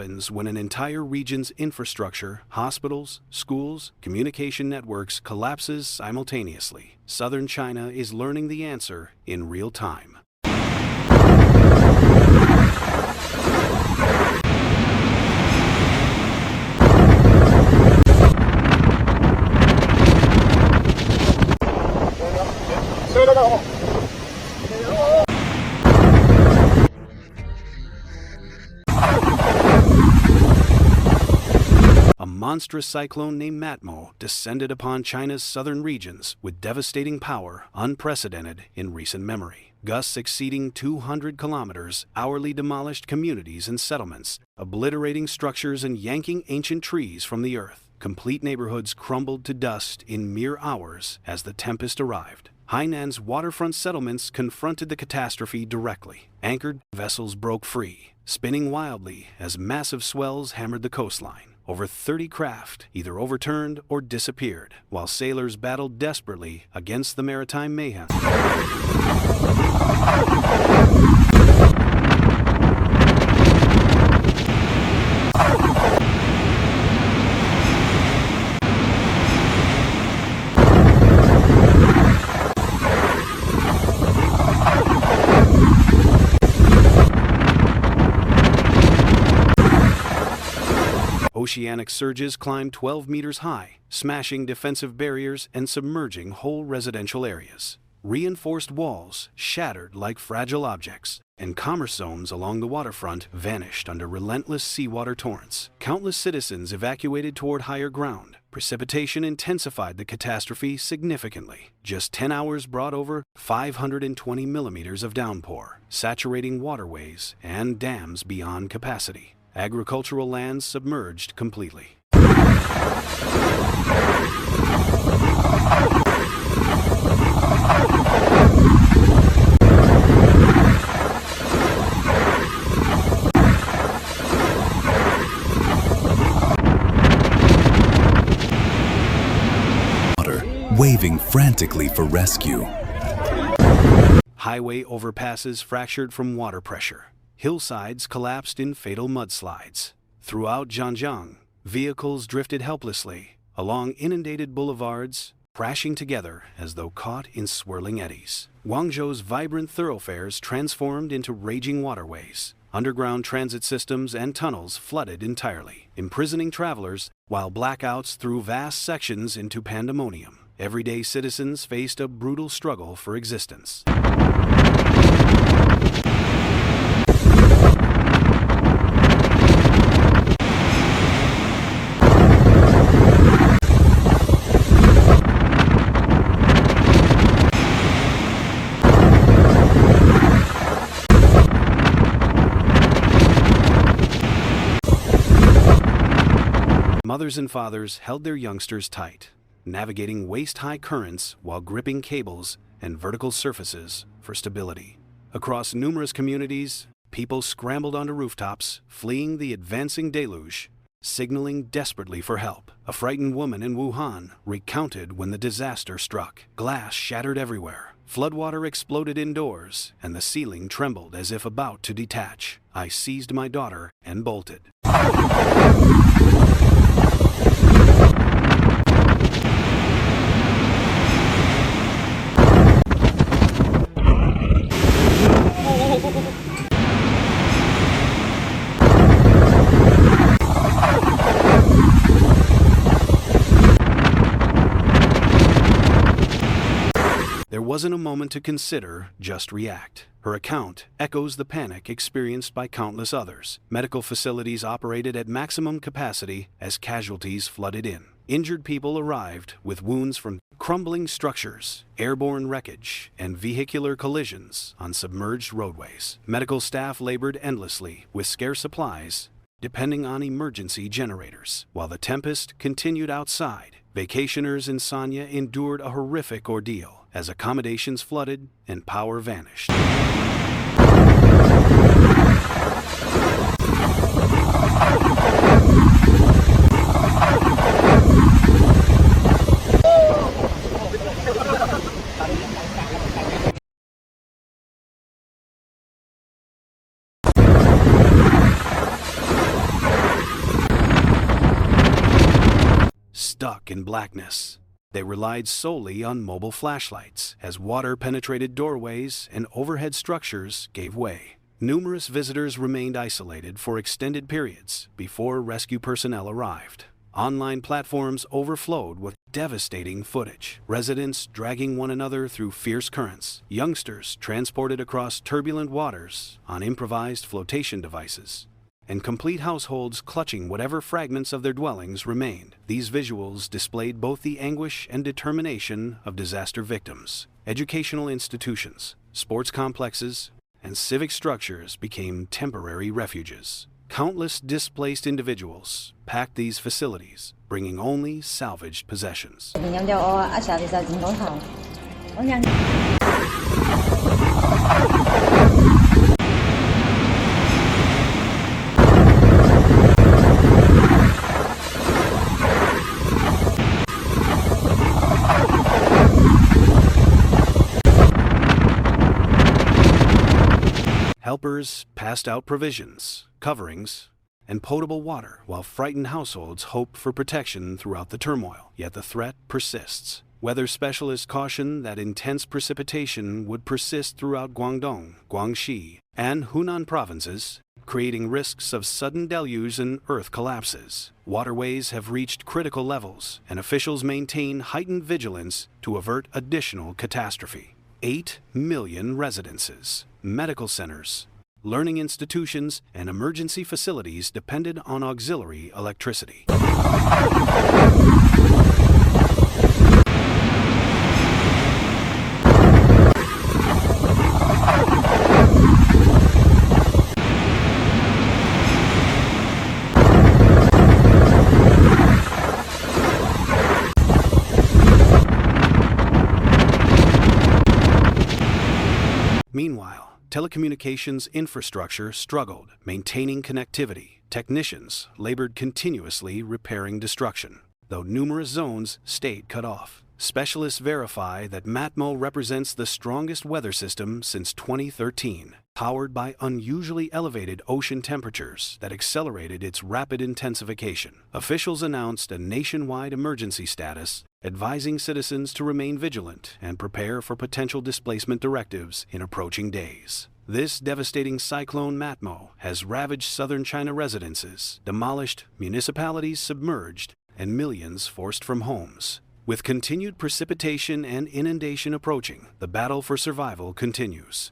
happens when an entire region's infrastructure, hospitals, schools, communication networks collapses simultaneously. Southern China is learning the answer in real time. A monstrous cyclone named Matmo descended upon China's southern regions with devastating power unprecedented in recent memory. Gusts exceeding 200 kilometers hourly demolished communities and settlements, obliterating structures and yanking ancient trees from the earth. Complete neighborhoods crumbled to dust in mere hours as the tempest arrived. Hainan's waterfront settlements confronted the catastrophe directly. Anchored vessels broke free, spinning wildly as massive swells hammered the coastline. Over 30 craft either overturned or disappeared, while sailors battled desperately against the maritime mayhem. Oceanic surges climbed 12 meters high, smashing defensive barriers and submerging whole residential areas. Reinforced walls shattered like fragile objects, and commerce zones along the waterfront vanished under relentless seawater torrents. Countless citizens evacuated toward higher ground. Precipitation intensified the catastrophe significantly. Just 10 hours brought over 520 millimeters of downpour, saturating waterways and dams beyond capacity. Agricultural lands submerged completely. Waving frantically for rescue. Highway overpasses fractured from water pressure. Hillsides collapsed in fatal mudslides. Throughout Zhejiang, vehicles drifted helplessly along inundated boulevards, crashing together as though caught in swirling eddies. Guangzhou's vibrant thoroughfares transformed into raging waterways. Underground transit systems and tunnels flooded entirely, imprisoning travelers, while blackouts threw vast sections into pandemonium. Everyday citizens faced a brutal struggle for existence. Mothers and fathers held their youngsters tight, navigating waist-high currents while gripping cables and vertical surfaces for stability. Across numerous communities, people scrambled onto rooftops, fleeing the advancing deluge, signaling desperately for help. A frightened woman in Wuhan recounted when the disaster struck. Glass shattered everywhere. Floodwater exploded indoors, and the ceiling trembled as if about to detach. I seized my daughter and bolted. There wasn't a moment to consider, just react. Her account echoes the panic experienced by countless others. Medical facilities operated at maximum capacity as casualties flooded in. Injured people arrived with wounds from crumbling structures, airborne wreckage, and vehicular collisions on submerged roadways. Medical staff labored endlessly with scarce supplies, depending on emergency generators. While the tempest continued outside, vacationers in Sanya endured a horrific ordeal as accommodations flooded and power vanished. sunk in blackness. They relied solely on mobile flashlights as water-penetrated doorways and overhead structures gave way. Numerous visitors remained isolated for extended periods before rescue personnel arrived. Online platforms overflowed with devastating footage. Residents dragging one another through fierce currents. Youngsters transported across turbulent waters on improvised flotation devices. And complete households clutching whatever fragments of their dwellings remained. These visuals displayed both the anguish and determination of disaster victims. Educational institutions, sports complexes, and civic structures became temporary refuges. Countless displaced individuals packed these facilities, bringing only salvaged possessions. Helpers passed out provisions, coverings, and potable water while frightened households hoped for protection throughout the turmoil. Yet the threat persists. Weather specialists caution that intense precipitation would persist throughout Guangdong, Guangxi, and Hunan provinces, creating risks of sudden deluge and earth collapses. Waterways have reached critical levels, and officials maintain heightened vigilance to avert additional catastrophe. 8 million residences, medical centers, learning institutions, and emergency facilities depended on auxiliary electricity. Meanwhile, telecommunications infrastructure struggled, maintaining connectivity. Technicians labored continuously repairing destruction, though numerous zones stayed cut off. Specialists verify that Matmo represents the strongest weather system since 2013, powered by unusually elevated ocean temperatures that accelerated its rapid intensification. Officials announced a nationwide emergency status, advising citizens to remain vigilant and prepare for potential displacement directives in approaching days. This devastating cyclone Matmo has ravaged southern China residences, demolished municipalities submerged, and millions forced from homes. With continued precipitation and inundation approaching, the battle for survival continues.